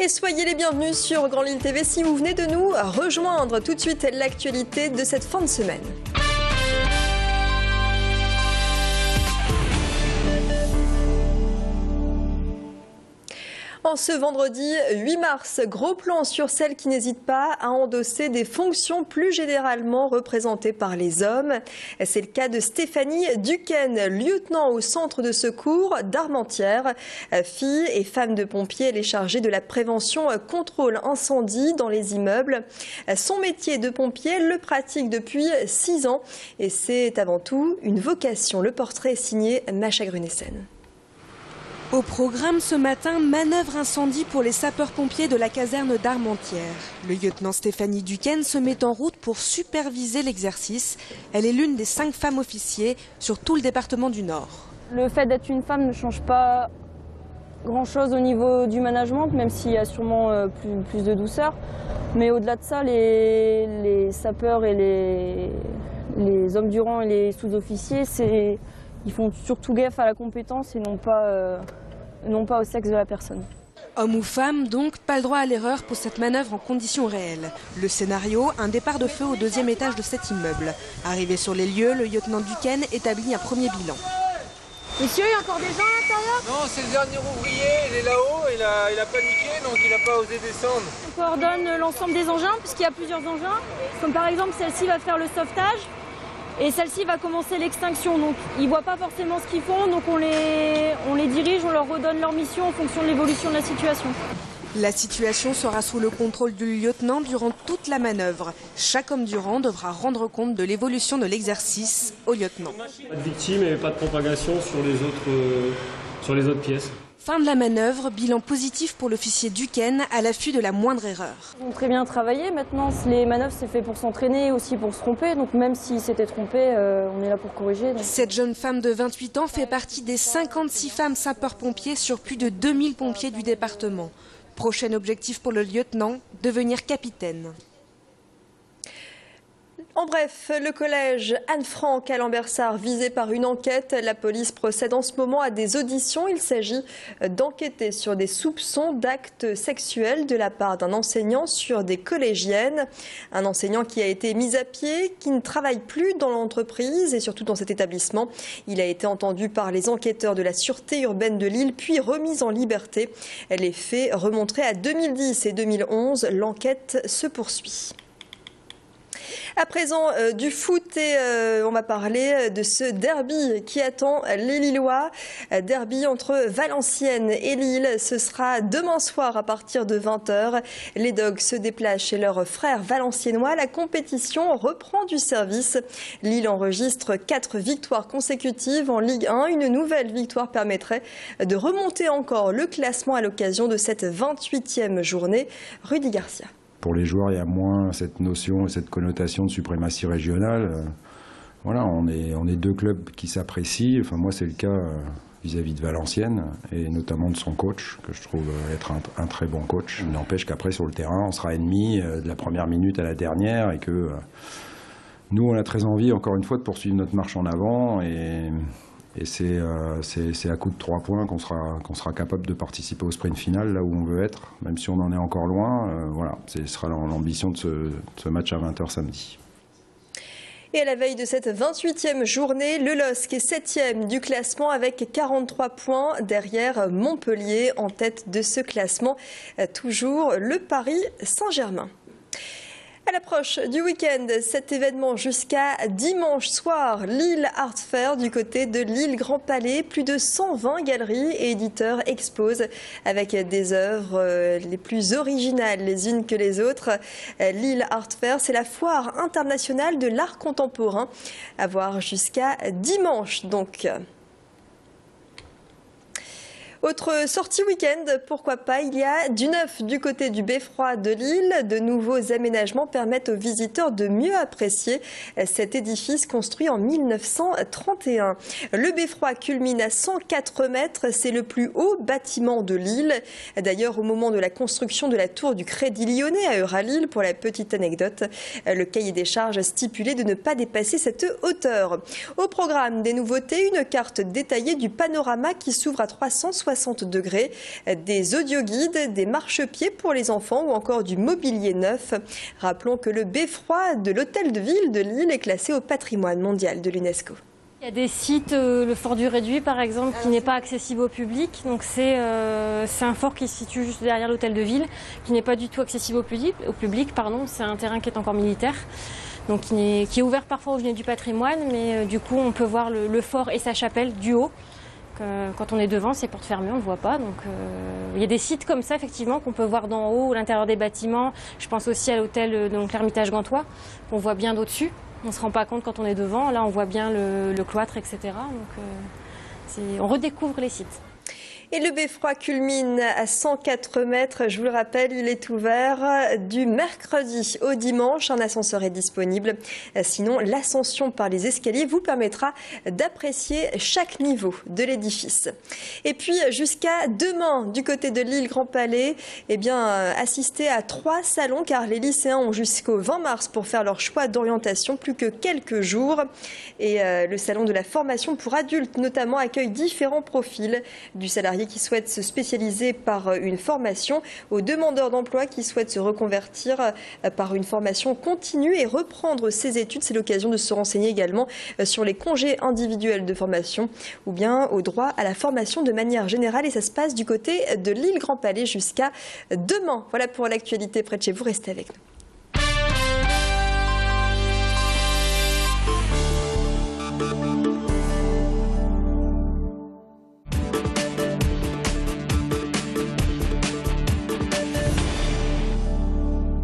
Et soyez les bienvenus sur Grand Lille TV si vous venez de nous rejoindre. Tout de suite, l'actualité de cette fin de semaine. En ce vendredi 8 mars, gros plan sur celles qui n'hésitent pas à endosser des fonctions plus généralement représentées par les hommes. C'est le cas de Stéphanie Duquesne, lieutenant au centre de secours d'Armentières. Fille et femme de pompier, elle est chargée de la prévention contrôle incendie dans les immeubles. Son métier de pompier, elle le pratique depuis 6 ans et c'est avant tout une vocation. Le portrait est signé Macha Grunessen. Au programme ce matin, manœuvre incendie pour les sapeurs-pompiers de la caserne d'Armentières. Le lieutenant Stéphanie Duquesne se met en route pour superviser l'exercice. Elle est l'une des 5 femmes officiers sur tout le département du Nord. Le fait d'être une femme ne change pas grand-chose au niveau du management, même s'il y a sûrement plus de douceur. Mais au-delà de ça, les sapeurs et les hommes du rang et les sous-officiers, ils font surtout gaffe à la compétence et non pas au sexe de la personne. Homme ou femme, donc, pas le droit à l'erreur pour cette manœuvre en conditions réelles. Le scénario, un départ de feu au 2e étage de cet immeuble. Arrivé sur les lieux, le lieutenant Duquesne établit un premier bilan. Monsieur, il y a encore des gens à l'intérieur? Non, c'est le dernier ouvrier, il est là-haut, il a paniqué, donc il n'a pas osé descendre. On coordonne l'ensemble des engins, puisqu'il y a plusieurs engins. Comme par exemple, celle-ci va faire le sauvetage. Et celle-ci va commencer l'extinction, donc ils ne voient pas forcément ce qu'ils font, donc on les dirige, on leur redonne leur mission en fonction de l'évolution de la situation. La situation sera sous le contrôle du lieutenant durant toute la manœuvre. Chaque homme du rang devra rendre compte de l'évolution de l'exercice au lieutenant. Pas de victimes et pas de propagation sur les autres pièces. Fin de la manœuvre, bilan positif pour l'officier Duquesne à l'affût de la moindre erreur. Ils ont très bien travaillé. Maintenant, les manœuvres, c'est fait pour s'entraîner, aussi pour se tromper. Donc même s'ils s'étaient trompés, on est là pour corriger. Cette jeune femme de 28 ans fait partie des 56 femmes sapeurs-pompiers sur plus de 2000 pompiers du département. Prochain objectif pour le lieutenant, devenir capitaine. En bref, le collège Anne-Franck à Lambersart visé par une enquête. La police procède en ce moment à des auditions. Il s'agit d'enquêter sur des soupçons d'actes sexuels de la part d'un enseignant sur des collégiennes. Un enseignant qui a été mis à pied, qui ne travaille plus dans l'entreprise et surtout dans cet établissement. Il a été entendu par les enquêteurs de la Sûreté urbaine de Lille, puis remis en liberté. Les faits remonteraient à 2010 et 2011. L'enquête se poursuit. À présent, du foot et on va parler de ce derby qui attend les Lillois. Derby entre Valenciennes et Lille. Ce sera demain soir à partir de 20h. Les Dogs se déplacent chez leurs frères valenciennois. La compétition reprend du service. Lille enregistre 4 victoires consécutives en Ligue 1. Une nouvelle victoire permettrait de remonter encore le classement à l'occasion de cette 28e journée. Rudy Garcia. Pour les joueurs, il y a moins cette notion et cette connotation de suprématie régionale. Voilà, on est 2 clubs qui s'apprécient. Enfin, moi, c'est le cas vis-à-vis de Valenciennes et notamment de son coach, que je trouve être un très bon coach. Il n'empêche qu'après, sur le terrain, on sera ennemis de la première minute à la dernière et que nous, on a très envie, encore une fois, de poursuivre notre marche en avant et c'est à coup de 3 points qu'on sera capable de participer au sprint final, là où on veut être, même si on en est encore loin. Voilà, ce sera l'ambition de ce match à 20h samedi. Et à la veille de cette 28e journée, le LOSC est 7e du classement avec 43 points derrière Montpellier en tête de ce classement. Toujours le Paris Saint-Germain. À l'approche du week-end, cet événement jusqu'à dimanche soir, Lille Art Fair du côté de Lille Grand Palais. Plus de 120 galeries et éditeurs exposent avec des œuvres les plus originales les unes que les autres. Lille Art Fair, c'est la foire internationale de l'art contemporain à voir jusqu'à dimanche donc. Autre sortie week-end, pourquoi pas, il y a du neuf du côté du beffroi de Lille. De nouveaux aménagements permettent aux visiteurs de mieux apprécier cet édifice construit en 1931. Le beffroi culmine à 104 mètres, c'est le plus haut bâtiment de Lille. D'ailleurs, au moment de la construction de la tour du Crédit Lyonnais à Euralille, pour la petite anecdote, le cahier des charges stipulait de ne pas dépasser cette hauteur. Au programme des nouveautés, une carte détaillée du panorama qui s'ouvre à 360 360 degrés, des audioguides, des marchepieds pour les enfants ou encore du mobilier neuf. Rappelons que le beffroi de l'hôtel de ville de Lille est classé au patrimoine mondial de l'UNESCO. Il y a des sites, le fort du Réduit par exemple, qui n'est pas accessible au public. Donc c'est un fort qui se situe juste derrière l'hôtel de ville, qui n'est pas du tout accessible au public. C'est un terrain qui est encore militaire, donc qui est ouvert parfois aux Journées du patrimoine, mais du coup on peut voir le fort et sa chapelle du haut. Quand on est devant, c'est porte fermée, on ne le voit pas. Donc il y a des sites comme ça effectivement qu'on peut voir d'en haut, à l'intérieur des bâtiments. Je pense aussi à l'hôtel, donc l'Ermitage Gantois, qu'on voit bien d'au-dessus. On ne se rend pas compte quand on est devant. Là, on voit bien le cloître, etc. Donc, on redécouvre les sites. Et le beffroi culmine à 104 mètres. Je vous le rappelle, il est ouvert du mercredi au dimanche. Un ascenseur est disponible. Sinon, l'ascension par les escaliers vous permettra d'apprécier chaque niveau de l'édifice. Et puis, jusqu'à demain, du côté de Lille Grand Palais, assistez à 3 salons car les lycéens ont jusqu'au 20 mars pour faire leur choix d'orientation. Plus que quelques jours. Et le salon de la formation pour adultes, notamment, accueille différents profils du salarié qui souhaitent se spécialiser par une formation, aux demandeurs d'emploi qui souhaitent se reconvertir par une formation continue et reprendre ses études. C'est l'occasion de se renseigner également sur les congés individuels de formation ou bien au droit à la formation de manière générale. Et ça se passe du côté de Lille Grand Palais jusqu'à demain. Voilà pour l'actualité près de chez vous. Restez avec nous.